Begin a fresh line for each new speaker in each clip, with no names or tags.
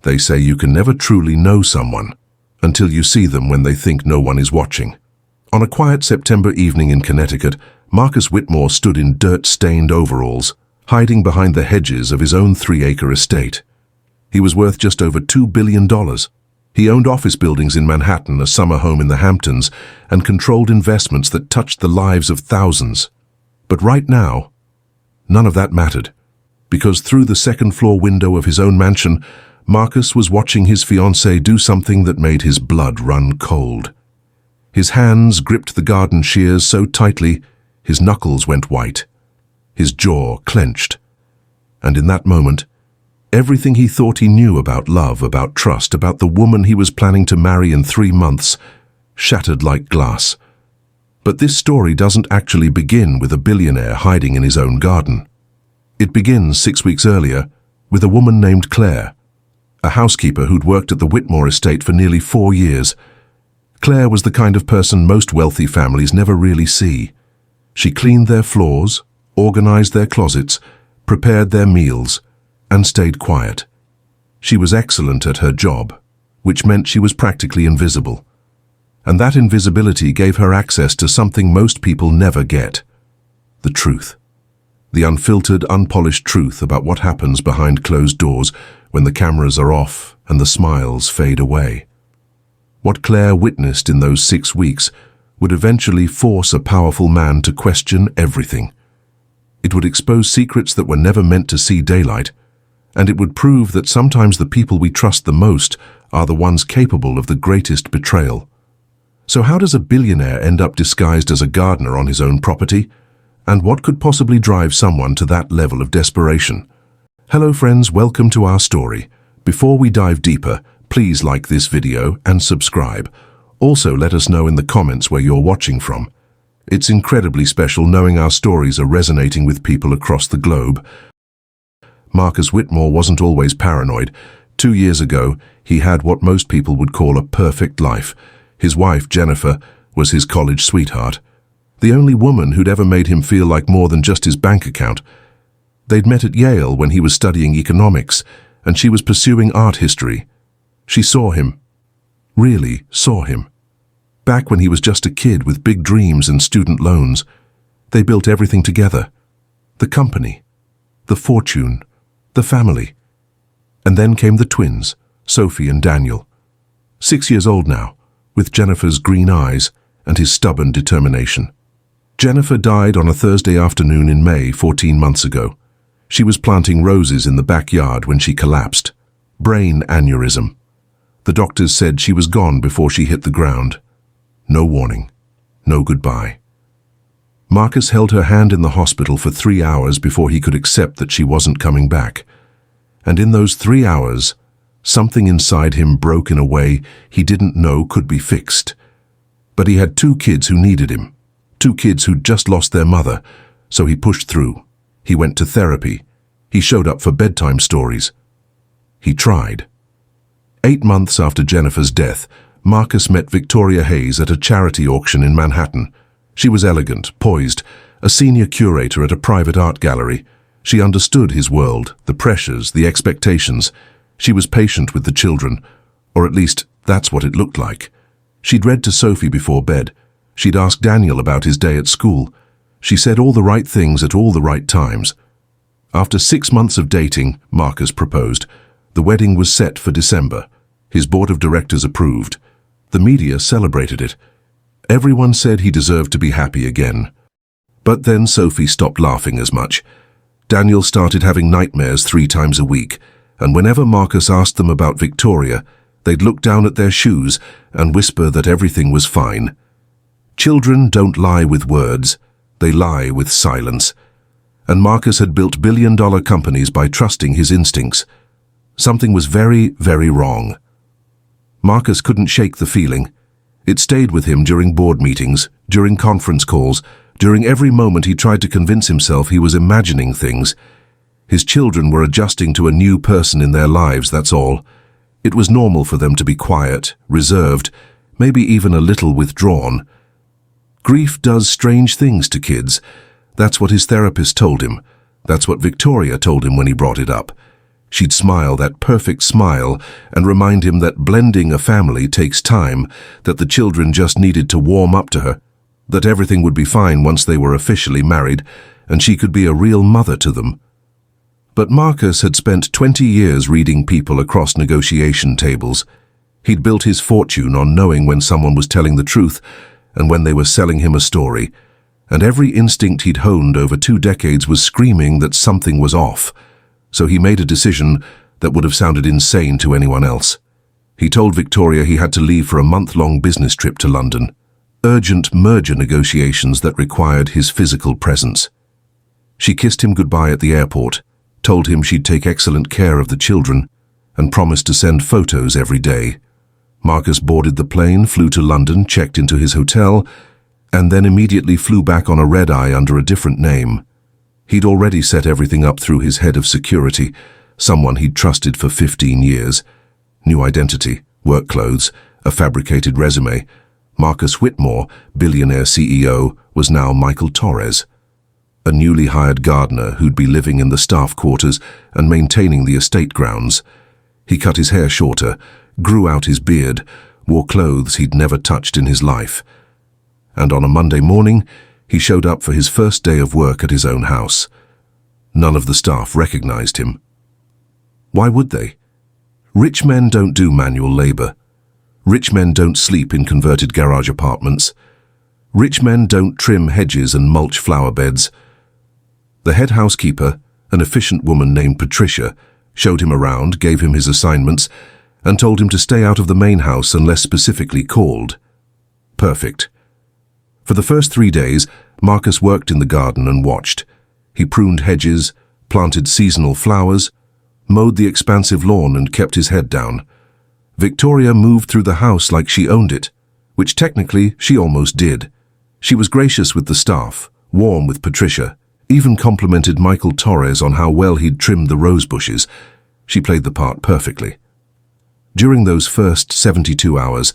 They say you can never truly know someone until you see them when they think no one is watching. On a quiet September evening in Connecticut, Marcus Whitmore stood in dirt-stained overalls, hiding behind the hedges of his own 3-acre estate. He was worth just over $2 billion. He owned office buildings in Manhattan, a summer home in the Hamptons, and controlled investments that touched the lives of thousands. But right now, none of that mattered, because through the second-floor window of his own mansion, Marcus was watching his fiancée do something that made his blood run cold. His hands gripped the garden shears so tightly, his knuckles went white. His jaw clenched. And in that moment, everything he thought he knew about love, about trust, about the woman he was planning to marry in 3 months, shattered like glass. But this story doesn't actually begin with a billionaire hiding in his own garden. It begins 6 weeks earlier with a woman named Claire, a housekeeper who'd worked at the Whitmore estate for nearly 4 years. Claire was the kind of person most wealthy families never really see. She cleaned their floors, organized their closets, prepared their meals, and stayed quiet. She was excellent at her job, which meant she was practically invisible. And that invisibility gave her access to something most people never get: the truth. The unfiltered, unpolished truth about what happens behind closed doors when the cameras are off and the smiles fade away. What Claire witnessed in those 6 weeks would eventually force a powerful man to question everything. It would expose secrets that were never meant to see daylight, and it would prove that sometimes the people we trust the most are the ones capable of the greatest betrayal. So how does a billionaire end up disguised as a gardener on his own property? And what could possibly drive someone to that level of desperation? Hello friends, welcome to our story. Before we dive deeper, please like this video and subscribe. Also, let us know in the comments where you're watching from. It's incredibly special knowing our stories are resonating with people across the globe. Marcus Whitmore wasn't always paranoid. 2 years ago, he had what most people would call a perfect life. His wife, Jennifer, was his college sweetheart, the only woman who'd ever made him feel like more than just his bank account. They'd met at Yale when he was studying economics, and she was pursuing art history. She saw him. Really saw him. Back when he was just a kid with big dreams and student loans. They built everything together. The company, the fortune, the family. And then came the twins, Sophie and Daniel. 6 years old now, with Jennifer's green eyes and his stubborn determination. Jennifer died on a Thursday afternoon in May 14 months ago. She was planting roses in the backyard when she collapsed. Brain aneurysm. The doctors said she was gone before she hit the ground. No warning. No goodbye. Marcus held her hand in the hospital for 3 hours before he could accept that she wasn't coming back. And in those 3 hours, something inside him broke in a way he didn't know could be fixed. But he had 2 kids who needed him. 2 kids who'd just lost their mother, so he pushed through. He went to therapy. He showed up for bedtime stories. He tried. 8 months after Jennifer's death, Marcus met Victoria Hayes at a charity auction in Manhattan. She was elegant, poised, a senior curator at a private art gallery. She understood his world, the pressures, the expectations. She was patient with the children, or at least that's what it looked like. She'd read to Sophie before bed. She'd asked Daniel about his day at school. She said all the right things at all the right times. After 6 months of dating, Marcus proposed. The wedding was set for December. His board of directors approved. The media celebrated it. Everyone said he deserved to be happy again. But then Sophie stopped laughing as much. Daniel started having nightmares 3 times a week, and whenever Marcus asked them about Victoria, they'd look down at their shoes and whisper that everything was fine. Children don't lie with words, they lie with silence. And Marcus had built billion-dollar companies by trusting his instincts. Something was very, very wrong. Marcus couldn't shake the feeling. It stayed with him during board meetings, during conference calls, during every moment he tried to convince himself he was imagining things. His children were adjusting to a new person in their lives, that's all. It was normal for them to be quiet, reserved, maybe even a little withdrawn. Grief does strange things to kids. That's what his therapist told him. That's what Victoria told him when he brought it up. She'd smile, that perfect smile, and remind him that blending a family takes time, that the children just needed to warm up to her, that everything would be fine once they were officially married, and she could be a real mother to them. But Marcus had spent 20 years reading people across negotiation tables. He'd built his fortune on knowing when someone was telling the truth and when they were selling him a story, and every instinct he'd honed over 2 decades was screaming that something was off. So he made a decision that would have sounded insane to anyone else. He told Victoria he had to leave for a month-long business trip to London, urgent merger negotiations that required his physical presence. She kissed him goodbye at the airport, told him she'd take excellent care of the children, and promised to send photos every day. Marcus boarded the plane, flew to London, checked into his hotel, and then immediately flew back on a red-eye under a different name. He'd already set everything up through his head of security, someone he'd trusted for 15 years. New identity, work clothes, a fabricated resume. Marcus Whitmore, Billionaire CEO, was now Michael Torres, a newly hired gardener who'd be living in the staff quarters and maintaining the estate grounds. He cut his hair shorter, grew out his beard, wore clothes he'd never touched in his life. And on a Monday morning, he showed up for his first day of work at his own house. None of the staff recognized him. Why would they? Rich men don't do manual labor. Rich men don't sleep in converted garage apartments. Rich men don't trim hedges and mulch flower beds. The head housekeeper, an efficient woman named Patricia, showed him around, gave him his assignments, and told him to stay out of the main house unless specifically called. Perfect. For the first 3 days, Marcus worked in the garden and watched. He pruned hedges, planted seasonal flowers, mowed the expansive lawn and kept his head down. Victoria moved through the house like she owned it, which technically she almost did. She was gracious with the staff, warm with Patricia, even complimented Michael Torres on how well he'd trimmed the rose bushes. She played the part perfectly. During those first 72 hours,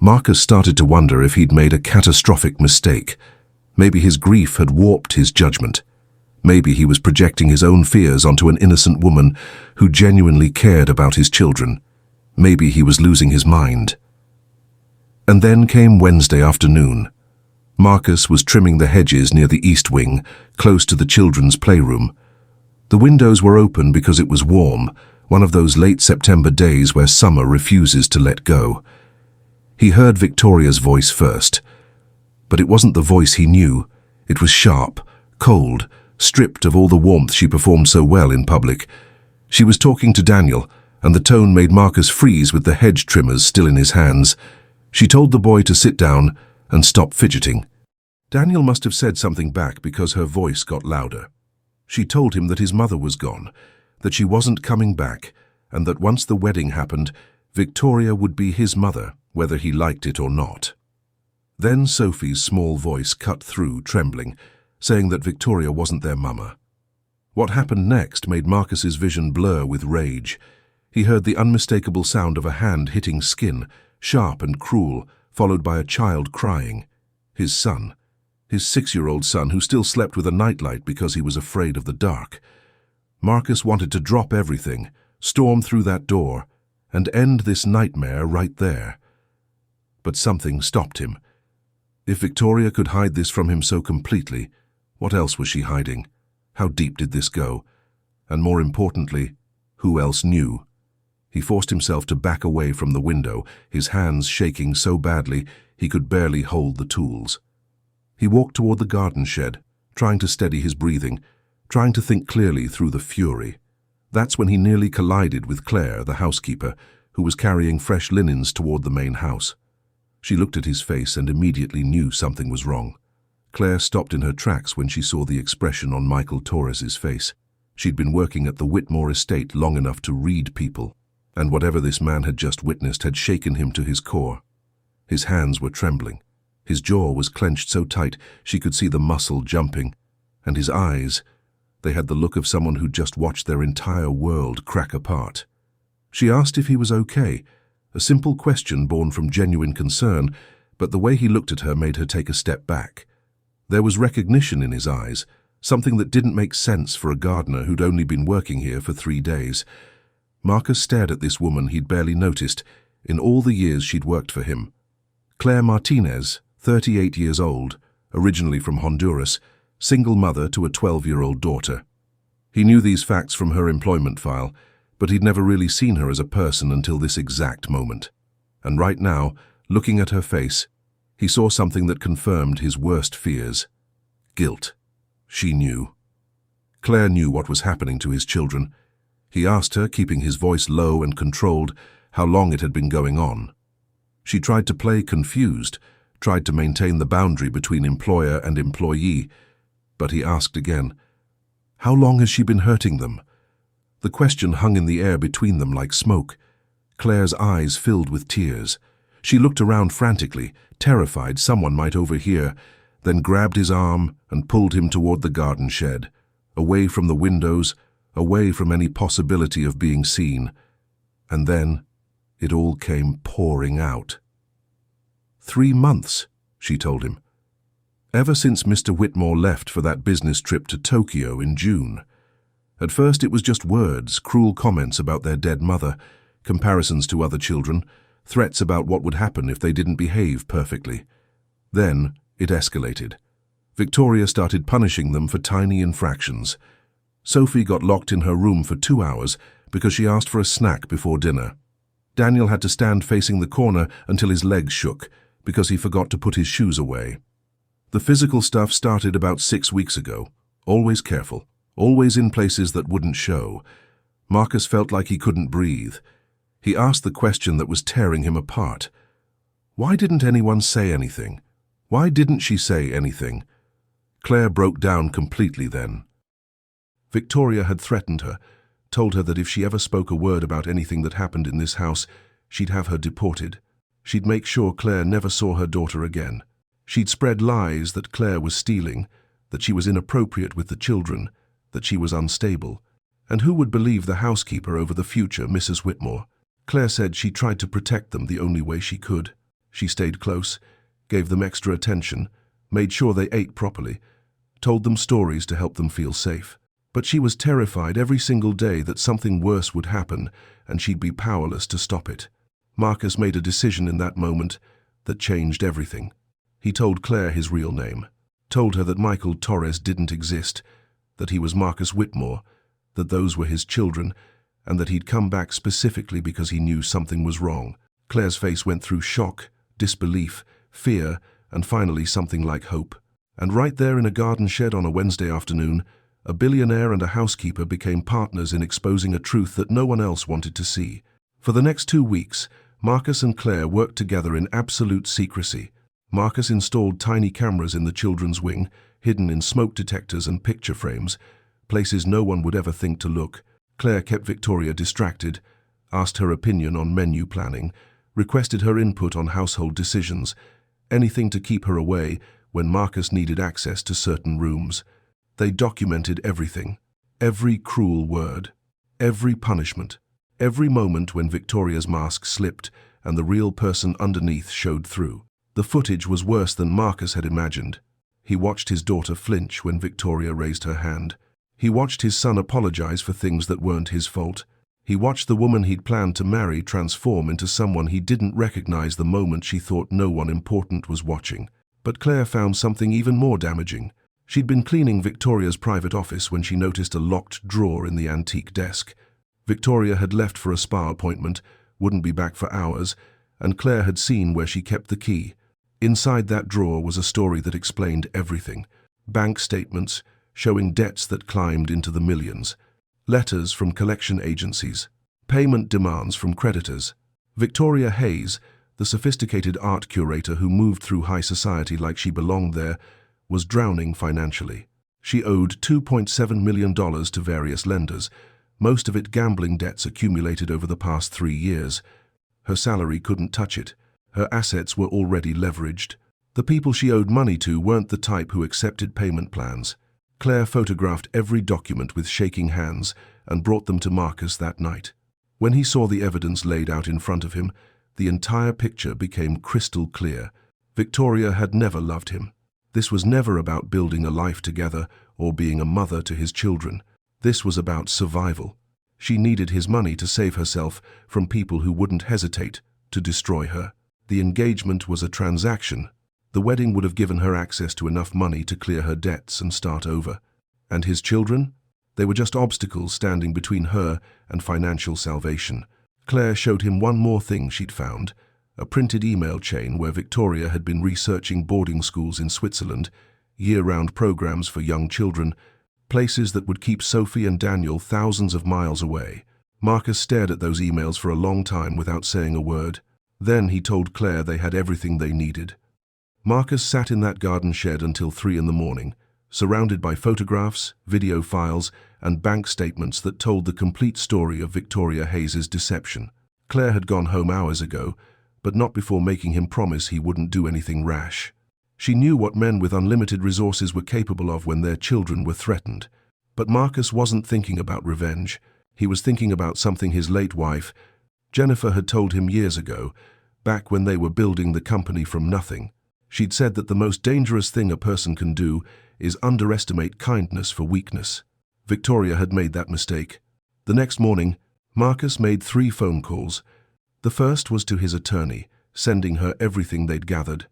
Marcus started to wonder if he'd made a catastrophic mistake. Maybe his grief had warped his judgment. Maybe he was projecting his own fears onto an innocent woman who genuinely cared about his children. Maybe he was losing his mind. And then came Wednesday afternoon. Marcus was trimming the hedges near the east wing, close to the children's playroom. The windows were open because it was warm, one of those late September days where summer refuses to let go. He heard Victoria's voice first, but it wasn't the voice he knew. It was sharp, cold, stripped of all the warmth she performed so well in public. She was talking to Daniel, and the tone made Marcus freeze with the hedge trimmers still in his hands. She told the boy to sit down and stop fidgeting. Daniel must have said something back because her voice got louder. She told him that his mother was gone, that she wasn't coming back, and that once the wedding happened, Victoria would be his mother, whether he liked it or not. Then Sophie's small voice cut through, trembling, saying that Victoria wasn't their mama. What happened next made Marcus's vision blur with rage. He heard the unmistakable sound of a hand hitting skin, sharp and cruel, followed by a child crying. His son. His 6-year-old son who still slept with a nightlight because he was afraid of the dark. Marcus wanted to drop everything, storm through that door, and end this nightmare right there. But something stopped him. If Victoria could hide this from him so completely, what else was she hiding? How deep did this go? And more importantly, who else knew? He forced himself to back away from the window, his hands shaking so badly he could barely hold the tools. He walked toward the garden shed, trying to steady his breathing, trying to think clearly through the fury. That's when he nearly collided with Claire, the housekeeper, who was carrying fresh linens toward the main house. She looked at his face and immediately knew something was wrong. Claire stopped in her tracks when she saw the expression on Michael Torres's face. She'd been working at the Whitmore estate long enough to read people, and whatever this man had just witnessed had shaken him to his core. His hands were trembling. His jaw was clenched so tight she could see the muscle jumping, and his eyes, they had the look of someone who'd just watched their entire world crack apart. She asked if he was okay, a simple question born from genuine concern, but the way he looked at her made her take a step back. There was recognition in his eyes, something that didn't make sense for a gardener who'd only been working here for 3 days. Marcus stared at this woman he'd barely noticed in all the years she'd worked for him. Claire Martinez, 38 years old, originally from Honduras, single mother to a 12-year-old daughter. He knew these facts from her employment file, but he'd never really seen her as a person until this exact moment. And right now, looking at her face, he saw something that confirmed his worst fears. Guilt. She knew. Claire knew what was happening to his children. He asked her, keeping his voice low and controlled, how long it had been going on. She tried to play confused, tried to maintain the boundary between employer and employee, but he asked again, "How long has she been hurting them?" The question hung in the air between them like smoke. Claire's eyes filled with tears. She looked around frantically, terrified someone might overhear, then grabbed his arm and pulled him toward the garden shed, away from the windows, away from any possibility of being seen. And then it all came pouring out. 3 months, she told him. Ever since Mr. Whitmore left for that business trip to Tokyo in June. At first it was just words, cruel comments about their dead mother, comparisons to other children, threats about what would happen if they didn't behave perfectly. Then it escalated. Victoria started punishing them for tiny infractions. Sophie got locked in her room for 2 hours because she asked for a snack before dinner. Daniel had to stand facing the corner until his legs shook because he forgot to put his shoes away. The physical stuff started about 6 weeks ago. Always careful, always in places that wouldn't show. Marcus felt like he couldn't breathe. He asked the question that was tearing him apart. Why didn't anyone say anything? Why didn't she say anything? Claire broke down completely then. Victoria had threatened her, told her that if she ever spoke a word about anything that happened in this house, she'd have her deported. She'd make sure Claire never saw her daughter again. She'd spread lies that Claire was stealing, that she was inappropriate with the children, that she was unstable. And who would believe the housekeeper over the future Mrs. Whitmore? Claire said she tried to protect them the only way she could. She stayed close, gave them extra attention, made sure they ate properly, told them stories to help them feel safe. But she was terrified every single day that something worse would happen and she'd be powerless to stop it. Marcus made a decision in that moment that changed everything. He told Claire his real name, told her that Michael Torres didn't exist, that he was Marcus Whitmore, that those were his children, and that he'd come back specifically because he knew something was wrong. Claire's face went through shock, disbelief, fear, and finally something like hope. And right there in a garden shed on a Wednesday afternoon, a billionaire and a housekeeper became partners in exposing a truth that no one else wanted to see. For the next 2 weeks, Marcus and Claire worked together in absolute secrecy. Marcus installed tiny cameras in the children's wing, hidden in smoke detectors and picture frames, places no one would ever think to look. Claire kept Victoria distracted, asked her opinion on menu planning, requested her input on household decisions, anything to keep her away when Marcus needed access to certain rooms. They documented everything, every cruel word, every punishment, every moment when Victoria's mask slipped and the real person underneath showed through. The footage was worse than Marcus had imagined. He watched his daughter flinch when Victoria raised her hand. He watched his son apologize for things that weren't his fault. He watched the woman he'd planned to marry transform into someone he didn't recognize the moment she thought no one important was watching. But Claire found something even more damaging. She'd been cleaning Victoria's private office when she noticed a locked drawer in the antique desk. Victoria had left for a spa appointment, wouldn't be back for hours, and Claire had seen where she kept the key. Inside that drawer was a story that explained everything. Bank statements showing debts that climbed into the millions. Letters from collection agencies. Payment demands from creditors. Victoria Hayes, the sophisticated art curator who moved through high society like she belonged there, was drowning financially. She owed $2.7 million to various lenders, most of it gambling debts accumulated over the past 3 years. Her salary couldn't touch it. Her assets were already leveraged. The people she owed money to weren't the type who accepted payment plans. Claire photographed every document with shaking hands and brought them to Marcus that night. When he saw the evidence laid out in front of him, the entire picture became crystal clear. Victoria had never loved him. This was never about building a life together or being a mother to his children. This was about survival. She needed his money to save herself from people who wouldn't hesitate to destroy her. The engagement was a transaction. The wedding would have given her access to enough money to clear her debts and start over. And his children? They were just obstacles standing between her and financial salvation. Claire showed him one more thing she'd found, a printed email chain where Victoria had been researching boarding schools in Switzerland, year-round programs for young children, places that would keep Sophie and Daniel thousands of miles away. Marcus stared at those emails for a long time without saying a word. Then he told Claire they had everything they needed. Marcus sat in that garden shed until 3 in the morning, surrounded by photographs, video files, and bank statements that told the complete story of Victoria Hayes's deception. Claire had gone home hours ago, but not before making him promise he wouldn't do anything rash. She knew what men with unlimited resources were capable of when their children were threatened. But Marcus wasn't thinking about revenge. He was thinking about something his late wife, Jennifer, had told him years ago, back when they were building the company from nothing. She'd said that the most dangerous thing a person can do is underestimate kindness for weakness. Victoria had made that mistake. The next morning, Marcus made 3 phone calls. The first was to his attorney, sending her everything they'd gathered.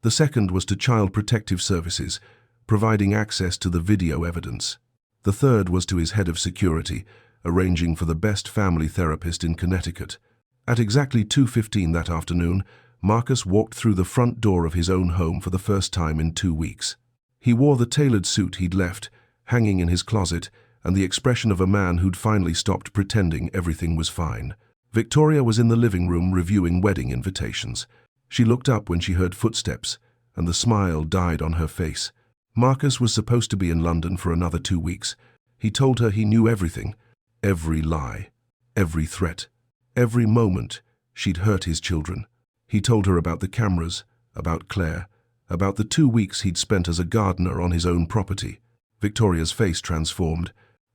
The second was to Child Protective Services, providing access to the video evidence. The third was to his head of security, arranging for the best family therapist in Connecticut. At exactly 2:15 that afternoon, Marcus walked through the front door of his own home for the first time in 2 weeks. He wore the tailored suit he'd left, hanging in his closet, and the expression of a man who'd finally stopped pretending everything was fine. Victoria was in the living room reviewing wedding invitations. She looked up when she heard footsteps, and the smile died on her face. Marcus was supposed to be in London for another 2 weeks. He told her he knew everything, every lie, every threat, every moment she'd hurt his children. He told her about the cameras, about Claire, about the 2 weeks he'd spent as a gardener on his own property. Victoria's face transformed.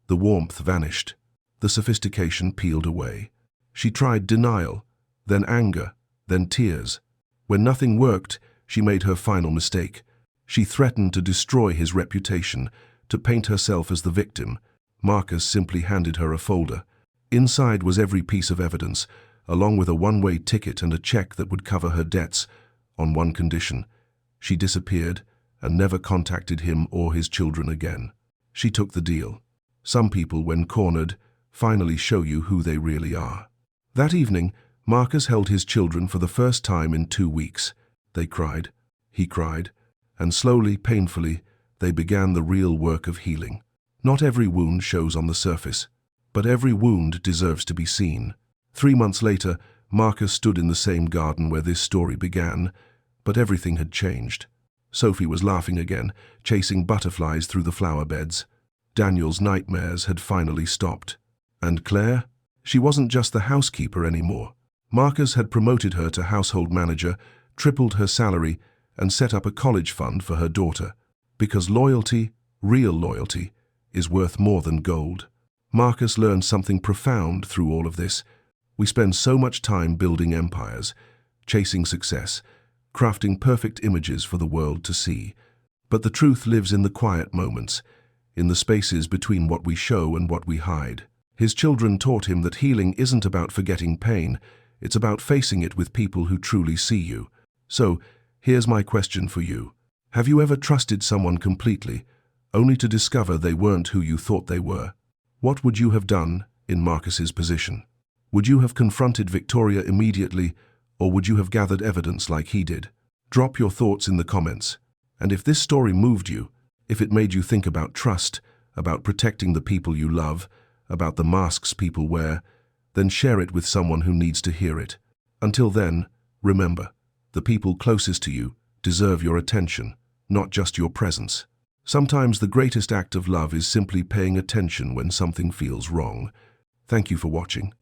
The warmth vanished. The sophistication peeled away. She tried denial, then anger, then tears. When nothing worked, she made her final mistake. She threatened to destroy his reputation, to paint herself as the victim. Marcus simply handed her a folder. Inside was every piece of evidence, along with a one-way ticket and a check that would cover her debts, on one condition. She disappeared and never contacted him or his children again. She took the deal. Some people, when cornered, finally show you who they really are. That evening, Marcus held his children for the first time in 2 weeks. They cried. He cried. And slowly, painfully, they began the real work of healing. Not every wound shows on the surface, but every wound deserves to be seen. 3 months later, Marcus stood in the same garden where this story began, but everything had changed. Sophie was laughing again, chasing butterflies through the flower beds. Daniel's nightmares had finally stopped. And Claire? She wasn't just the housekeeper anymore. Marcus had promoted her to household manager, tripled her salary, and set up a college fund for her daughter. Because loyalty, real loyalty, is worth more than gold. Marcus learned something profound through all of this. We spend so much time building empires, chasing success, crafting perfect images for the world to see. But the truth lives in the quiet moments, in the spaces between what we show and what we hide. His children taught him that healing isn't about forgetting pain, it's about facing it with people who truly see you. So, here's my question for you. Have you ever trusted someone completely, only to discover they weren't who you thought they were? What would you have done in Marcus's position? Would you have confronted Victoria immediately, or would you have gathered evidence like he did? Drop your thoughts in the comments. And if this story moved you, if it made you think about trust, about protecting the people you love, about the masks people wear, then share it with someone who needs to hear it. Until then, remember, the people closest to you deserve your attention, not just your presence. Sometimes the greatest act of love is simply paying attention when something feels wrong. Thank you for watching.